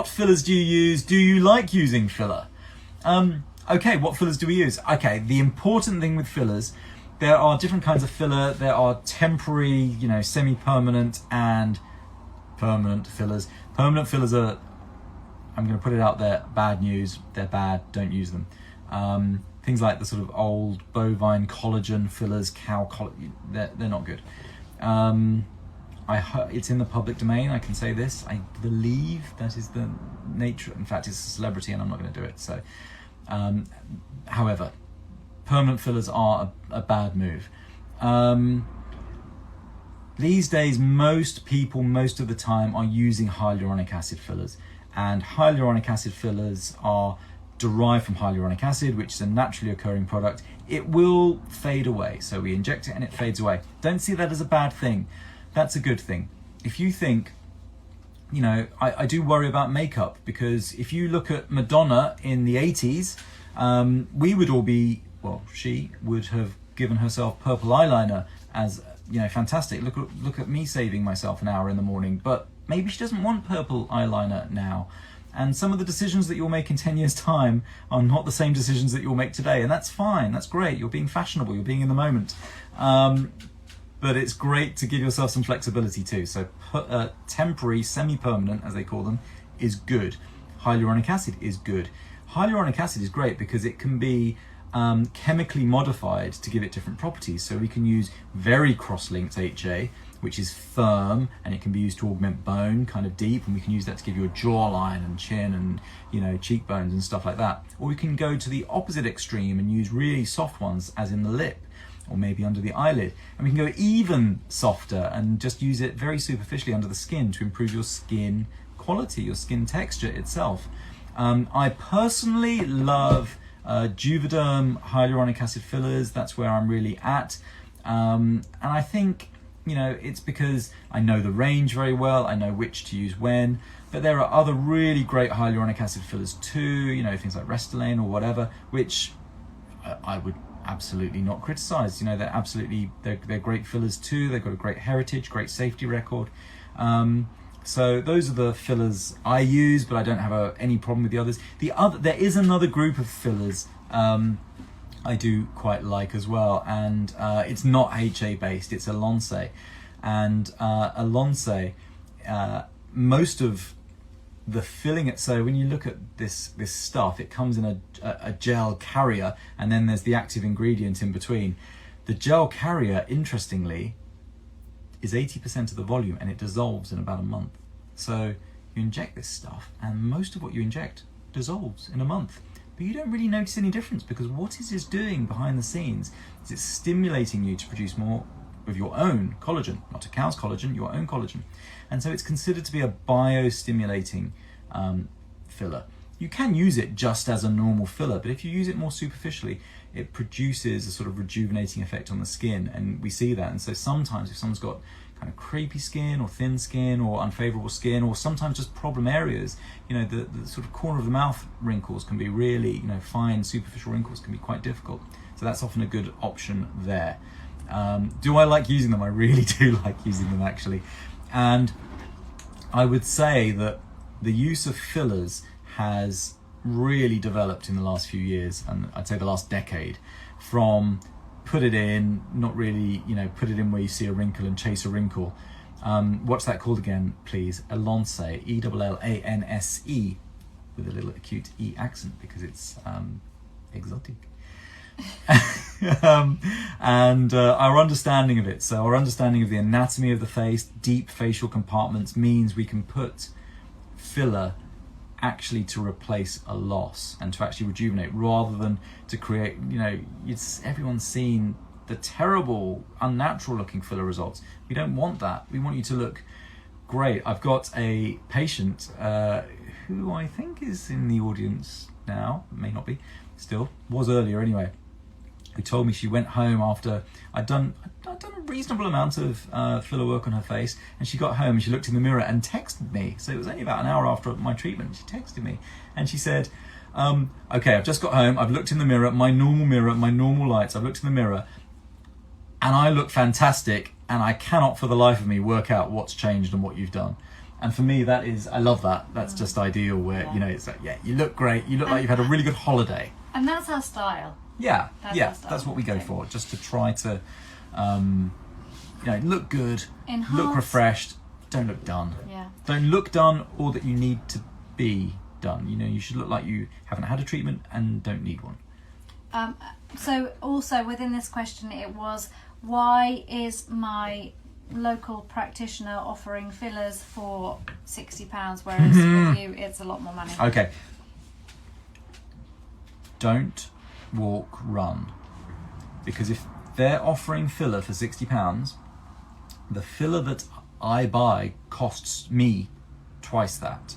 what fillers do you use? Do you like using filler? Okay, what fillers do we use? Okay, the important thing with fillers, there are different kinds of filler. There are temporary, semi-permanent and permanent fillers. Permanent fillers are, I'm going to put it out there, bad news. They're bad, don't use them. Things like the sort of old bovine collagen fillers, cow collagen, they're not good. It's in the public domain, I can say this. I believe that is the nature. In fact, it's a celebrity and I'm not going to do it. So, however, permanent fillers are a bad move. These days, most people, most of the time, are using hyaluronic acid fillers. And hyaluronic acid fillers are derived from hyaluronic acid, which is a naturally occurring product. It will fade away. So we inject it and it fades away. Don't see that as a bad thing. That's a good thing. If you think, I do worry about makeup, because if you look at Madonna in the 80s, we would all be, she would have given herself purple eyeliner as, fantastic. Look at me saving myself an hour in the morning. But maybe she doesn't want purple eyeliner now. And some of the decisions that you'll make in 10 years' time are not the same decisions that you'll make today. And that's fine, that's great. You're being fashionable, you're being in the moment. But it's great to give yourself some flexibility too. So temporary, semi-permanent, as they call them, is good. Hyaluronic acid is good. Hyaluronic acid is great because it can be chemically modified to give it different properties. So we can use very cross-linked HA, which is firm, and it can be used to augment bone, kind of deep, and we can use that to give you a jawline and chin and cheekbones and stuff like that. Or we can go to the opposite extreme and use really soft ones, as in the lip, or maybe under the eyelid. And we can go even softer and just use it very superficially under the skin to improve your skin quality, your skin texture itself. I personally love Juvederm hyaluronic acid fillers. That's where I'm really at. And I think, it's because I know the range very well. I know which to use when. But there are other really great hyaluronic acid fillers too, things like Restylane or whatever, which I would absolutely not criticize. They're great fillers too. They've got a great heritage, great safety record. So those are the fillers I use, but I don't have any problem with the others. There is another group of fillers I do quite like as well, and it's not HA based, it's Alonce. And Alonce, most of the filling, so when you look at this stuff, it comes in a gel carrier, and then there's the active ingredient in between. The gel carrier, interestingly, is 80% of the volume, and it dissolves in about a month. So you inject this stuff, and most of what you inject dissolves in a month. But you don't really notice any difference, because what it is doing behind the scenes is it's stimulating you to produce more of your own collagen, not a cow's collagen, your own collagen. And so it's considered to be a biostimulating filler. You can use it just as a normal filler, but if you use it more superficially, it produces a sort of rejuvenating effect on the skin, and we see that. And so sometimes if someone's got kind of crepey skin or thin skin or unfavorable skin, or sometimes just problem areas, the sort of corner of the mouth wrinkles can be really, fine superficial wrinkles can be quite difficult. So that's often a good option there. Do I like using them? I really do like using them, actually. And I would say that the use of fillers has really developed in the last few years, and I'd say the last decade, from put it in, not really, put it in where you see a wrinkle and chase a wrinkle. What's that called again, please? Alonce, E-L-L-A-N-S-E, with a little acute E accent, because it's exotic. And our understanding of it, so our understanding of the anatomy of the face, deep facial compartments, means we can put filler actually to replace a loss and to actually rejuvenate, rather than to create, everyone's seen the terrible, unnatural looking filler results. We don't want that. We want you to look great. I've got a patient who I think is in the audience now, may not be, still, was earlier anyway, who told me she went home after I'd done a reasonable amount of filler work on her face, and she got home and she looked in the mirror and texted me. So it was only about an hour after my treatment. She texted me and she said, okay, I've just got home, I've looked in the mirror, my normal lights, I've looked in the mirror, and I look fantastic, and I cannot for the life of me work out what's changed and what you've done. And for me, I love that. That's just ideal where, you know, it's like, yeah, you look great. You look like you've had a really good holiday. And that's our style. Yeah, that's what we go for. Just to try to, you know, look good, look refreshed, don't look done. Yeah. Don't look done or that you need to be done. You know, you should look like you haven't had a treatment and don't need one. So also within this question, it was, why is my local practitioner offering fillers for £60, whereas with you it's a lot more money? Okay. Don't walk, run. Because if they're offering filler for £60, the filler that I buy costs me twice that.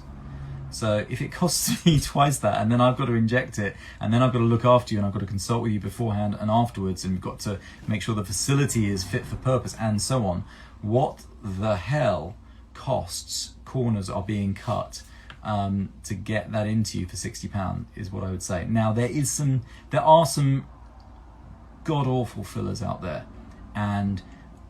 So if it costs me twice that, and then I've got to inject it, and then I've got to look after you, and I've got to consult with you beforehand and afterwards, and we've got to make sure the facility is fit for purpose and so on, what the hell costs corners are being cut to get that into you for £60 is what I would say. Now there are some god-awful fillers out there, and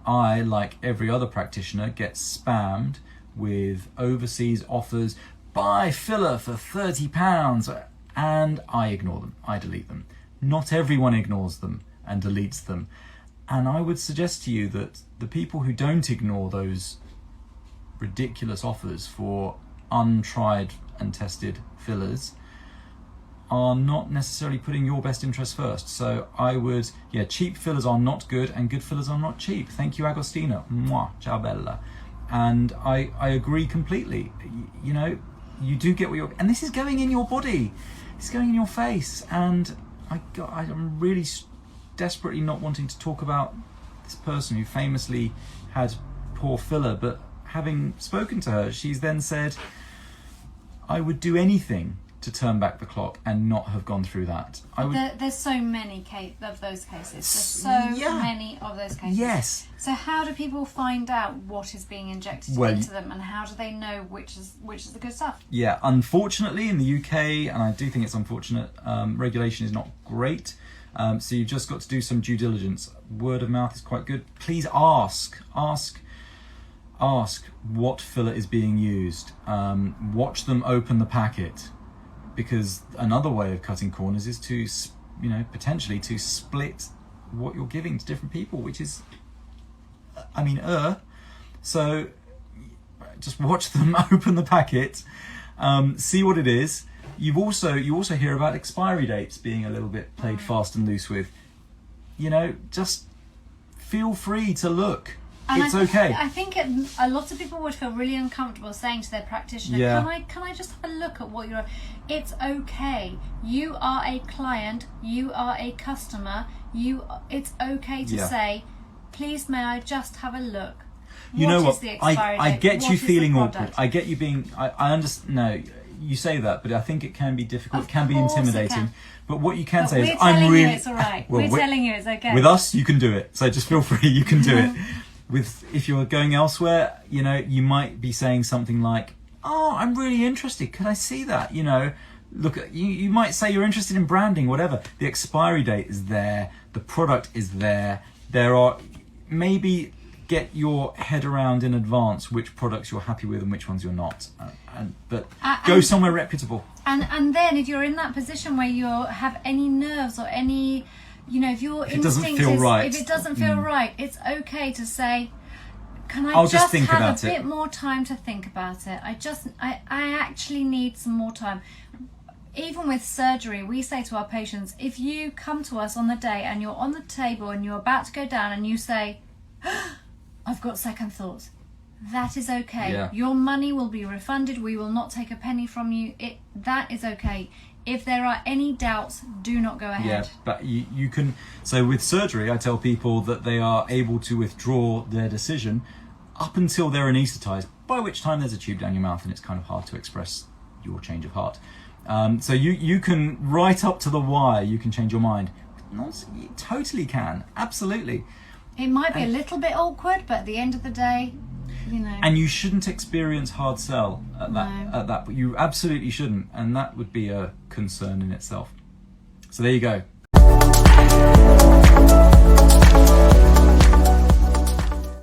I, like every other practitioner, get spammed with overseas offers. Buy filler for £30, and I ignore them. I delete them. Not everyone ignores them and deletes them. And I would suggest to you that the people who don't ignore those ridiculous offers for untried and tested fillers are not necessarily putting your best interest first. So I would, cheap fillers are not good and good fillers are not cheap. Thank you, Agostina. Mwah, ciao bella. And I agree completely. You know, you do get what you're, and this is going in your body, it's going in your face, and I'm really desperately not wanting to talk about this person who famously had poor filler, but having spoken to her, she's then said, I would do anything to turn back the clock and not have gone through that. There's so many of those cases. There's so many of those cases. Yes. So how do people find out what is being injected into them, and how do they know which is the good stuff? Yeah, unfortunately in the UK, and I do think it's unfortunate, regulation is not great. So you've just got to do some due diligence. Word of mouth is quite good. Please ask what filler is being used. Watch them open the packet. Because another way of cutting corners is to, potentially to split what you're giving to different people, which is, So just watch them open the packet, see what it is. You also hear about expiry dates being a little bit played fast and loose with. Just feel free to look. And it's okay. I think a lot of people would feel really uncomfortable saying to their practitioner, can I just have a look at what you're... It's okay. You are a client. You are a customer. It's okay to say, please may I just have a look. You know what? The expiry I date? get What you is the feeling product? awkward. I get you being... I understand... No, you say that, but I think it can be difficult. Of it can be course it intimidating. can. But what you can But say is, we're I'm telling really... you it's all right. Well, we're telling you it's okay. With us, you can do it. So just feel free, you can do it. If you're going elsewhere, you might be saying something like, oh, I'm really interested. Could I see that? Look at you might say you're interested in branding, whatever. The expiry date is there. The product is there. Maybe get your head around in advance which products you're happy with and which ones you're not. But go somewhere reputable. And then if you're in that position where you have any nerves or any... if your instinct if it doesn't feel right, it's okay to say, can I just have a bit more time to think about it? I actually need some more time. Even with surgery, we say to our patients, if you come to us on the day and you're on the table and you're about to go down and you say, I've got second thoughts, that is okay. Yeah. Your money will be refunded. We will not take a penny from you. That is okay. If there are any doubts, do not go ahead. Yeah, but you can... So with surgery, I tell people that they are able to withdraw their decision up until they're anaesthetised, by which time there's a tube down your mouth and it's kind of hard to express your change of heart. So you can, right up to the wire, you can change your mind. You totally can, absolutely. It might be a little bit awkward, but at the end of the day, And you shouldn't experience hard sell at that, but you absolutely shouldn't, and that would be a concern in itself. So there you go.